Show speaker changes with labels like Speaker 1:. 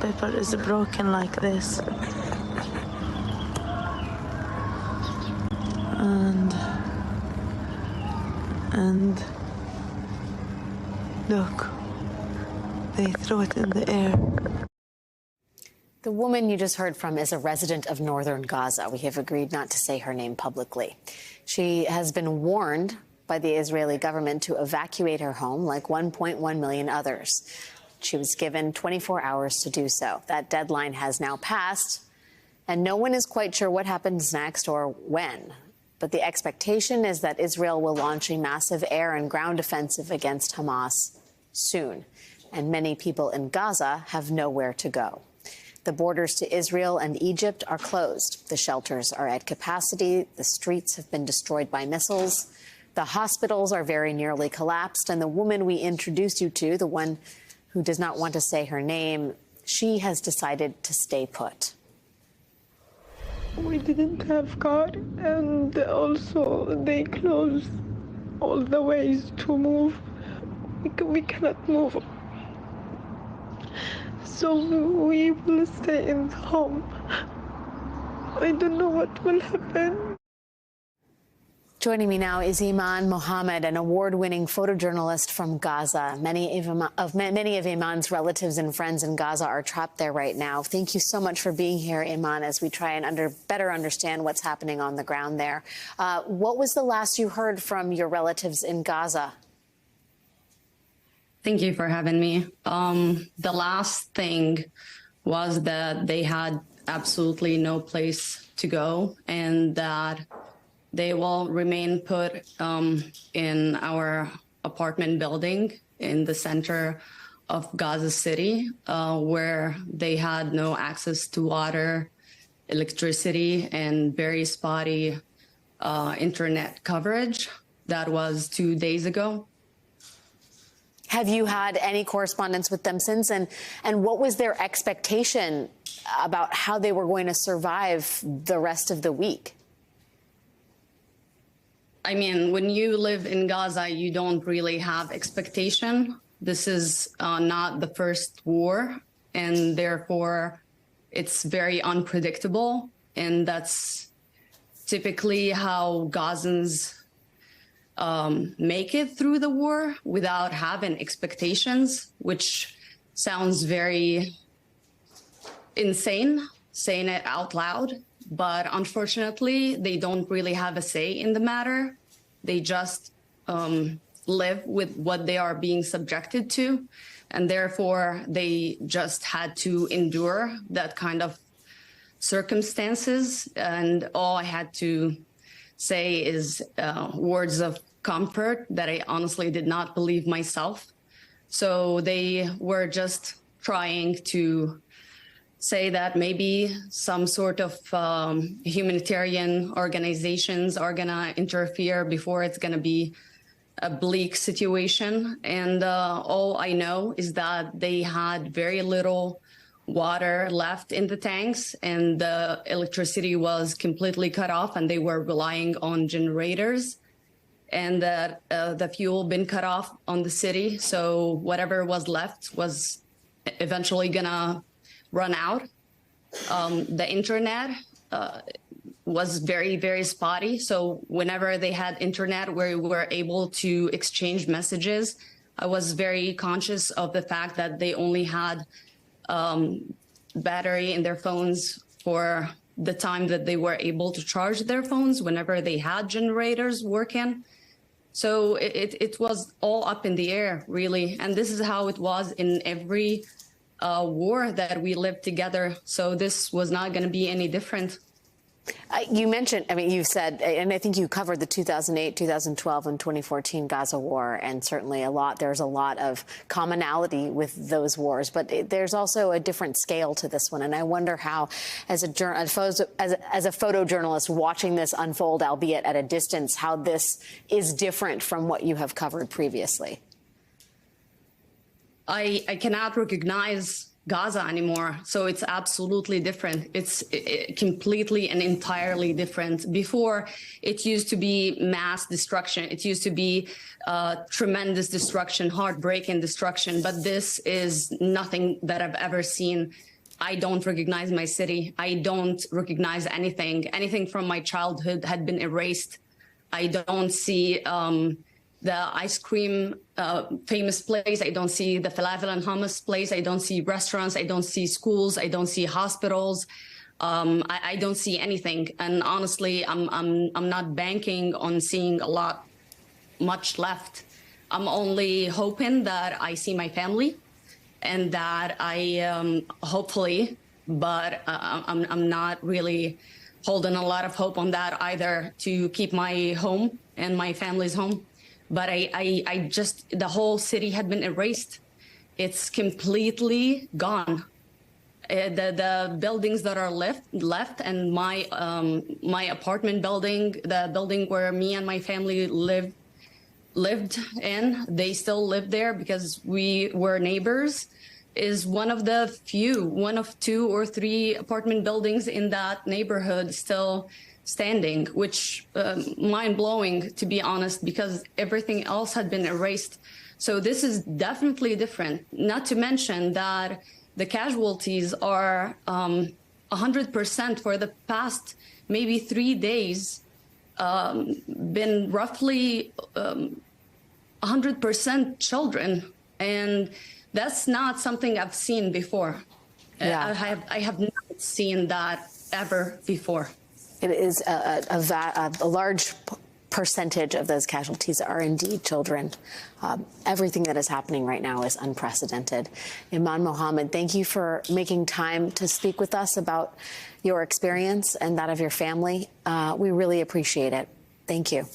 Speaker 1: wallpaper is broken like this. And look, they threw it in the air.
Speaker 2: The woman you just heard from is a resident of northern Gaza. We have agreed not to say her name publicly. She has been warned by the Israeli government to evacuate her home like 1.1 million others. She was given 24 hours to do so. That deadline has now passed, and no one is quite sure what happens next or when. But the expectation is that Israel will launch a massive air and ground offensive against Hamas soon. And many people in Gaza have nowhere to go. The borders to Israel and Egypt are closed. The shelters are at capacity. The streets have been destroyed by missiles. The hospitals are very nearly collapsed. And the woman we introduced you to, the one who does not want to say her name, she has decided to stay put.
Speaker 1: We didn't have car, and also they closed all the ways to move. We cannot move. So we will stay in home. I don't know what will happen.
Speaker 2: Joining me now is Iman Mohammed, an award-winning photojournalist from Gaza. Many of Iman's relatives and friends in Gaza are trapped there right now. Thank you so much for being here, Iman, as we try and better understand what's happening on the ground there. What was the last you heard from your relatives in Gaza?
Speaker 3: Thank you for having me. The last thing was that they had absolutely no place to go, and that they will remain put in our apartment building in the center of Gaza City, where they had no access to water, electricity, and very spotty internet coverage. That was 2 days ago.
Speaker 2: Have you had any correspondence with them since? And what was their expectation about how they were going to survive the rest of the week?
Speaker 3: I mean, when you live in Gaza, you don't really have expectation. This is not the first war, and therefore it's very unpredictable. And that's typically how Gazans make it through the war without having expectations, which sounds very insane, saying it out loud. But unfortunately, they don't really have a say in the matter. They just live with what they are being subjected to. And therefore, they just had to endure that kind of circumstances. And all I had to say is words of comfort that I honestly did not believe myself. So they were just trying to say that maybe some sort of humanitarian organizations are going to interfere before it's going to be a bleak situation. And all I know is that they had very little water left in the tanks, and the electricity was completely cut off, and they were relying on generators, and that the fuel been cut off on the city. So whatever was left was eventually gonna run out. The internet was very, very spotty. So whenever they had internet where we were able to exchange messages, I was very conscious of the fact that they only had battery in their phones for the time that they were able to charge their phones whenever they had generators working. So it was all up in the air, really. And this is how it was in every war that we lived together. So this was not going to be any different.
Speaker 2: You mentioned, I mean, you said, and I think you covered the 2008, 2012, and 2014 Gaza war, and certainly there's a lot of commonality with those wars, but there's also a different scale to this one. And I wonder how, as a photojournalist watching this unfold, albeit at a distance, how this is different from what you have covered previously.
Speaker 3: I cannot recognize Gaza anymore. So it's absolutely different. It's completely and entirely different. Before, it used to be mass destruction. It used to be tremendous destruction, heartbreaking destruction. But this is nothing that I've ever seen I don't recognize my city. I don't recognize anything. Anything from my childhood had been erased. I don't see the ice cream famous place. I don't see the falafel and hummus place. I don't see restaurants. I don't see schools. I don't see hospitals. I don't see anything. And honestly, I'm not banking on seeing much left. I'm only hoping that I see my family, and that I hopefully, but I'm not really holding a lot of hope on that either, to keep my home and my family's home. But I just, the whole city had been erased. It's completely gone. The buildings that are left, and my apartment building, the building where me and my family lived in, they still live there because we were neighbors, is one of 2 or 3 apartment buildings in that neighborhood still standing, which mind-blowing, to be honest, because everything else had been erased. So this is definitely different. Not to mention that the casualties are 100% for the past maybe 3 days, been roughly 100% children. And that's not something I've seen before.
Speaker 2: Yeah.
Speaker 3: I have not seen that ever before.
Speaker 2: It is a large percentage of those casualties are indeed children. Everything that is happening right now is unprecedented. Iman Mohammed, thank you for making time to speak with us about your experience and that of your family. We really appreciate it. Thank you.